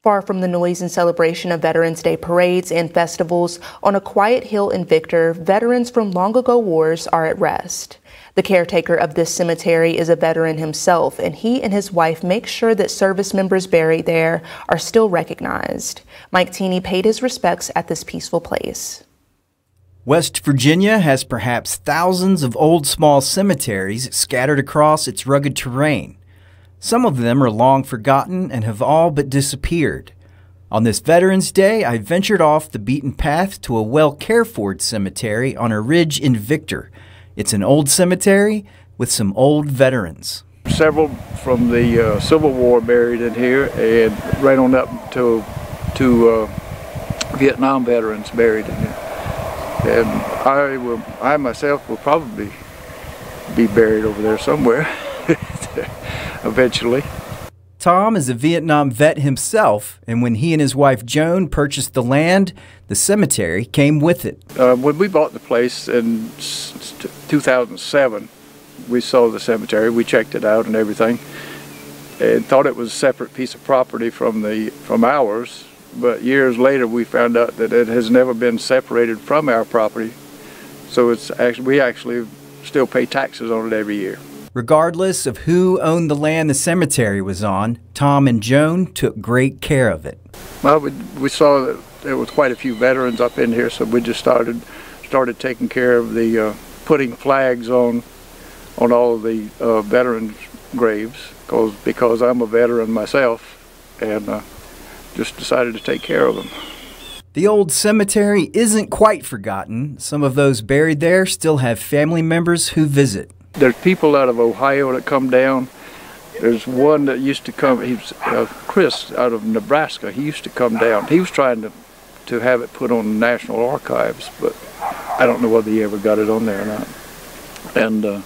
Far from the noise and celebration of Veterans Day parades and festivals, on a quiet hill in Victor, veterans from long ago wars are at rest. The caretaker of this cemetery is a veteran himself, and he and his wife make sure that service members buried there are still recognized. Mike Teeney paid his respects at this peaceful place. West Virginia has perhaps thousands of old small cemeteries scattered across its rugged terrain. Some of them are long forgotten and have all but disappeared. On this Veterans Day, I ventured off the beaten path to a well-cared-for cemetery on a ridge in Victor. It's an old cemetery with some old veterans. Several from the Civil War buried in here, and right on up to Vietnam veterans buried in here. And I myself will probably be buried over there somewhere. Eventually. Tom is a Vietnam vet himself, and when he and his wife Joan purchased the land, the cemetery came with it. When we bought the place in 2007, we saw the cemetery, we checked it out and everything, and thought it was a separate piece of property from ours, but years later we found out that it has never been separated from our property, so we actually still pay taxes on it every year. Regardless of who owned the land the cemetery was on, Tom and Joan took great care of it. Well, we saw that there was quite a few veterans up in here, so we just started taking care of the putting flags on all of the veterans' graves, because I'm a veteran myself, and just decided to take care of them. The old cemetery isn't quite forgotten. Some of those buried there still have family members who visit. There's people out of Ohio that come down. There's one that used to come, he's Chris out of Nebraska. He used to come down. He was trying to have it put on the National Archives, but I don't know whether he ever got it on there or not. And a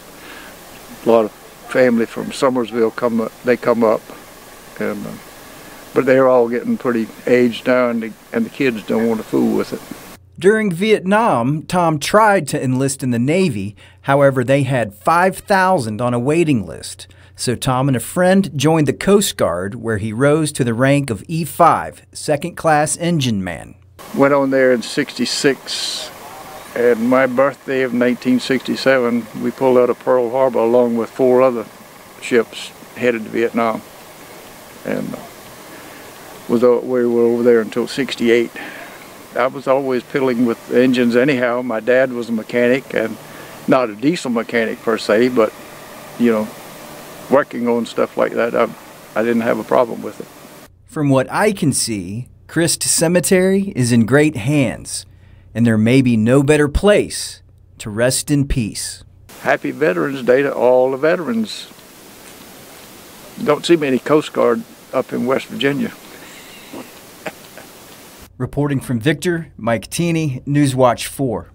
lot of family from Summersville come up, and but they're all getting pretty aged now, and the kids don't want to fool with it. During Vietnam, Tom tried to enlist in the Navy. However, they had 5,000 on a waiting list. So Tom and a friend joined the Coast Guard, where he rose to the rank of E5, second-class engine man. Went on there in '66, and my birthday of 1967, we pulled out of Pearl Harbor along with 4 other ships headed to Vietnam. And we were over there until '68. I was always piddling with engines anyhow. My dad was a mechanic, and not a diesel mechanic per se, but you know, working on stuff like that, I didn't have a problem with it. From what I can see, Christ Cemetery is in great hands, and there may be no better place to rest in peace. Happy Veterans Day to all the veterans. Don't see many Coast Guard up in West Virginia. Reporting from Victor, Mike Teeney, Newswatch 4.